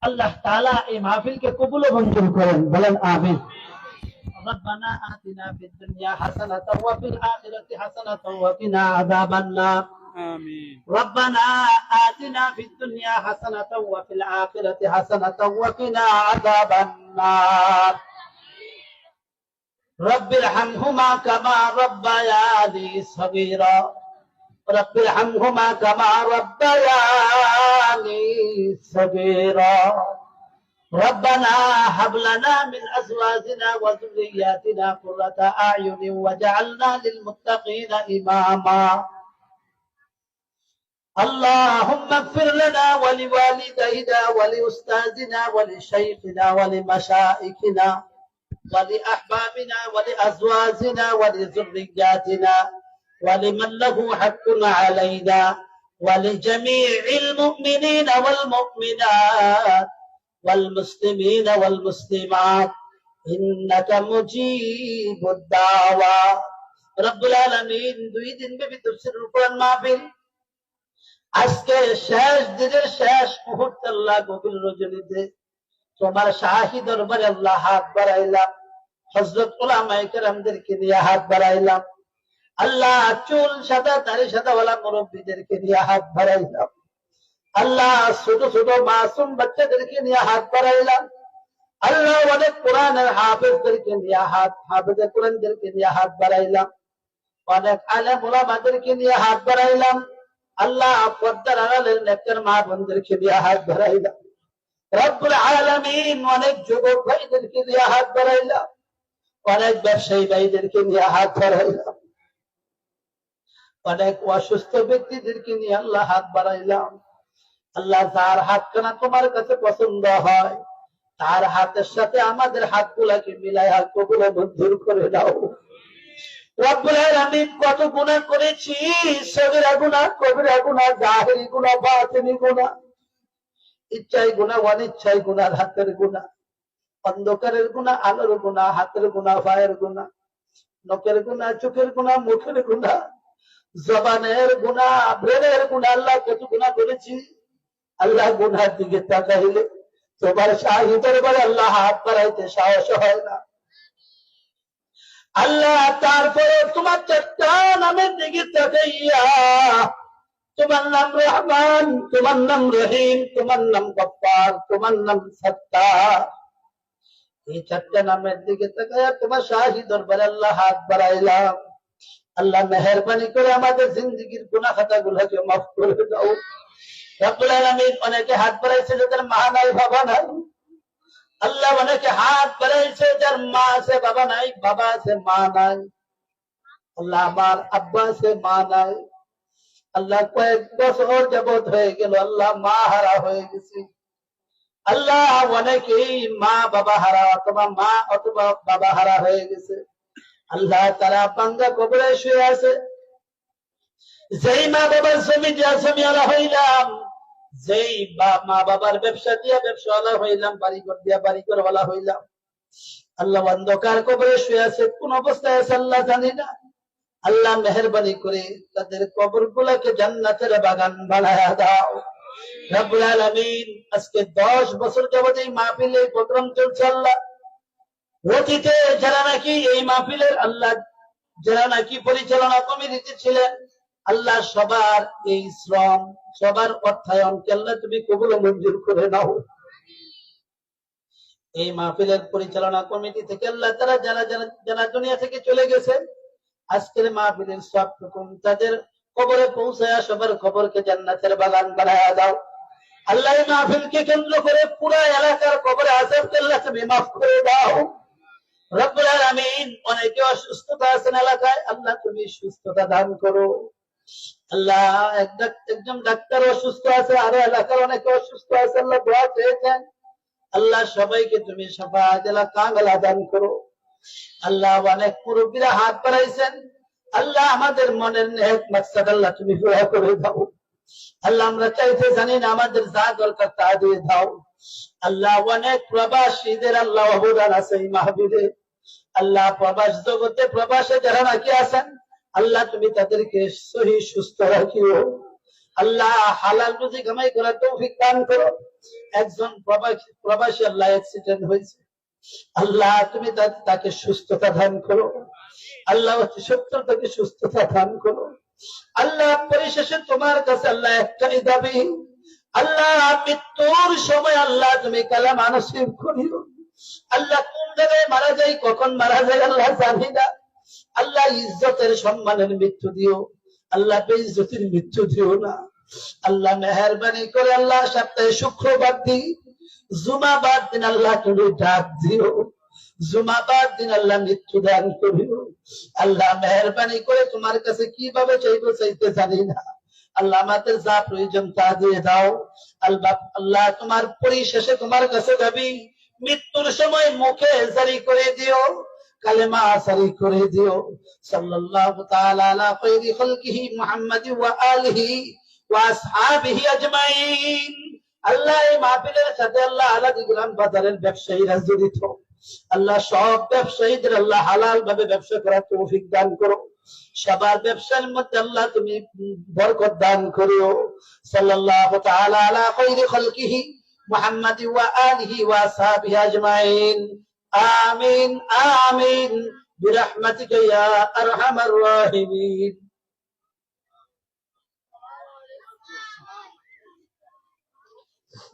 আল্লাহ তাআলা এই মাহফিলকে কবুল ও মঞ্জুর করেন, বলেন আমিন। ربنا آتنا في الدنيا حسنة وفي الآخرة حسنة وقنا عذاب النار آمين. ربنا آتنا في الدنيا حسنة وفي الآخرة حسنة وقنا عذاب النار رب ارحمهما كما ربياني صغيرا رب ارحمهما كما ربياني صغيرا ربنا هب لنا من ازواجنا وذرياتنا قرة اعين واجعلنا للمتقين اماما اللهم اغفر لنا ولوالدينا ولاستاذنا ولشيخنا ولمشائخنا ولأحبابنا ولأزواجنا ولذرياتنا ولمن له حق علينا ولجميع المؤمنين والمؤمنات والمسلمين والمسلمات إنك مجيب الدعوة رب العالمين দুই দিন ব্যাপী তাফসীরুল কোরআন মাহফিল আজকে শেষ দিনের শেষ মুহূর্তে আল্লাহ গভীর রজনীতে তোমার শাহী দরবারে আল্লাহ হাত বাড়াইলাম হযরত উলামায়ে কেরামদেরকে নিয়ে হাত বাড়াইলাম আল্লাহ চুল সাদা দাড়ি সাদা ওয়ালা মুরব্বিদেরকে নিয়ে হাত বাড়াইলাম আল্লাহ ছোট ছোট মাসুম বাচ্চাদেরকে নিয়ে হাত বাড়াইলাম আল্লাহ অনেক কোরআনের হাফেজদেরকে নিয়ে হাফেজে কোরআনদেরকে নিয়ে হাত বাড়াইলাম অনেক আলেম উলামাদেরকে নিয়ে হাত বাড়াইলাম আল্লাহ পর্দার আড়ালের নেককার মা বোনদেরকে নিয়ে হাত বাড়াইলাম রব্বুল আলামিন অনেক যুবক ভাইদেরকে নিয়ে হাত বাড়াইলাম অনেক ব্যবসায়ী ভাইদেরকে নিয়ে হাত বাড়াইলাম অনেক অসুস্থ ব্যক্তিদেরকে নিয়ে আল্লাহ হাত বাড়াইলাম আল্লাহ যার হাতখানা তোমার কাছে পছন্দ হয় তার হাতের সাথে আমাদের হাতগুলাকে মিলাইয়া কবুল ও মঞ্জুর করে দাও রব্বুল আলামিন কত গুনাহ করেছি সগীরা গুনাহ কবিরা গুনাহ জাহিরি গুনাহ বাতিনি গুনাহ ইচ্ছাই গুনাহ অনিচ্ছাই গুনাহ হাতের গুনাহ অন্ধকারের গুনাহ আলোর গুনাহ হাতের গুনাহ পায়ের গুনাহ নখের গুনাহ চোখের গুনাহ মুখের গুনাহ জবানের গুনাহ ব্রেনের গুনাহ আল্লাহ কত গুনাহ করেছি আল্লাহ গুনার দিকে তাকাইলে তোমার শাহী দরবারে আল্লাহ হাত বাড়াইতে সাহস হয় না আল্লাহ তারপরে তোমার চারটা নামের দিকে তাকাইয়া তোমার নাম রহমান তোমার নাম রহিম তোমার নাম গফফার তোমার নাম সত্তার এই চারটা নামের দিকে তাকাইয়া তোমার শাহী দরবারে আল্লাহ হাত বাড়াইলাম আল্লাহ মেহেরবানি করে আমাদের জিন্দেগীর গুনাহ খাতাগুলোকে মাফ করে দাও রব্বুল আলামিন অনেকে হাত বাড়াইছে যাদের মা নাই বাবা নাই আল্লাহ অনেকে হাত বাড়াইছে যার মা আছে বাবা নাই বাবা আছে মা নাই আল্লাহ আমার আব্বা আছে মা নাই আল্লাহ কয়েক বছর যাবত হয়ে গেল আল্লাহ মা হারা হয়ে গেছে আল্লাহ অনেকেই মা বাবা হারা অথবা মা অথবা বাবা হারা হয়ে গেছে আল্লাহ তারা বাঙ্গা কবরে শুয়ে আছে যেই মা বাবার জমি দিয়া জমিওয়ালা হইলাম যেই মা বাবার ব্যবসা দিয়া ব্যবসাওয়ালা হইলাম বাড়িঘর দিয়া বাড়িঘরওয়ালা হইলাম আল্লাহ অন্ধকার কবরে শুয়ে আছে কোন অবস্থায় আছে আল্লাহ জানি না আল্লাহ মেহেরবানি করে তাদের কবর গুলাকে জান্নাতের বাগান বানায়া দাও রব্বুল আলামিন আজকে 10 বছর যাবত এই মাহফিলে প্রোগ্রাম চলছে আল্লাহ অতীতে যারা নাকি এই মাহফিলের আল্লাহ যারা নাকি পরিচালনা কমিটিতে ছিলেন আল্লাহ সবার এই শ্রম সবার অর্থায়নকে আল্লাহ তুমি কবুল ও মঞ্জুর করে নাও এই মাহফিলের পরিচালনা কমিটি থেকে আল্লাহ তারা যারা দুনিয়া থেকে চলে গেছে আজকের মাহফিলের সব হুকুম তাদের কবরে পৌঁছায়া সবার কবরকে জান্নাতের বাগান বানায়া দাও আল্লাহ এই মাহফিলকে কেন্দ্র করে পুরো এলাকার কবরে আযাবকে আল্লাহ তুমি মাফ করে দাও রব্বুল আলামিন অনেকে অসুস্থতা আছেন এলাকায় আল্লাহ তুমি সুস্থতা দান করো আল্লাহ একজন ডাক্তার অসুস্থ আছে আর এলাকার অনেকে অসুস্থ আছে আল্লাহ দোয়া চেয়েছেন আল্লাহ সবাইকে তুমি শাফাআত কামিলা দান করো আল্লাহ অনেক মুরব্বিরা হাত বাড়াইছেন আল্লাহ আমাদের মনের নেক মাকসাদ আল্লাহ তুমি পুরা করে দাও আল্লাহ আমরা চাইতে জানি না আমাদের যা দরকার তা দিয়ে দাও আল্লাহ অনেক প্রবাসীদের আল্লাহ অবদান আছে এই মাহফিলে আল্লাহ প্রবাস জগতে প্রবাসে যারা নাকি আছেন আল্লাহ তুমি তাদেরকে সহি সুস্থ রাখিও আল্লাহ হালাল রুজি কামাই করার তৌফিক দান করো। একজন প্রবাসী আল্লাহ অ্যাক্সিডেন্ট হয়েছে, আল্লাহ তুমি তাকে সুস্থতা দান করো। আল্লাহ সত্যতাকে সুস্থতা দান করো। আল্লাহ পরিশেষে তোমার কাছে আল্লাহ একটাই দাবি, আল্লাহ মৃত্যুর সময় আল্লাহ তুমি কালেমা নসিব করিও। আল্লাহ কোন জায়গায় মারা যায়, কখন মারা যায় আল্লাহ জানি না। আল্লাহ ইজ্জতের সম্মানের মৃত্যু দিও, আল্লাহ বেইজ্জতির মৃত্যু দিও না। আল্লাহ মেহেরবানি করে আল্লাহ সপ্তাহে শুক্রবার দিন, জুমাবার দিন আল্লাহ তুমি ডাক দিও, জুমাবার দিন আল্লাহ মৃত্যু দান করিও। আল্লাহ মেহেরবানি করে তোমার কাছে কিভাবে চাইবো চাইতে জানি না, আল্লাহ আমাদের যা প্রয়োজন তা দিয়ে দাও। আল্লাহ তোমার পরিশেষে তোমার কাছে দাবি, মৃত্যুর সময় মুখে জারি করে দিও, কালেমা জারি করে দিও। সাল্লাল্লাহু তাআলা আলা খায়রি খালকিহি মুহাম্মাদি ওয়া আলিহি ওয়া আসহাবিহি আজমাইন। আল্লাহ এই মাহফিলের সাথে আল্লাহ আলাদি গ্রাম বাজারের ব্যবসায়ীরা জড়িত, আল্লাহ সব ব্যবসায়ীদের আল্লাহ হালাল ভাবে ব্যবসা করার তৌফিক দান করো। সবার ব্যবসার মধ্যে আল্লাহ তুমি বরকত দান করিও। সাল্লাল্লাহু তাআলা আলা খায়রি খালকিহি মুহাম্মাদি ওয়া আলিহি ওয়া আসহাবিহি আজমাইন। আমিন আমিন বিরহমাতিকা ইয়া আরহামার রাহিমিন।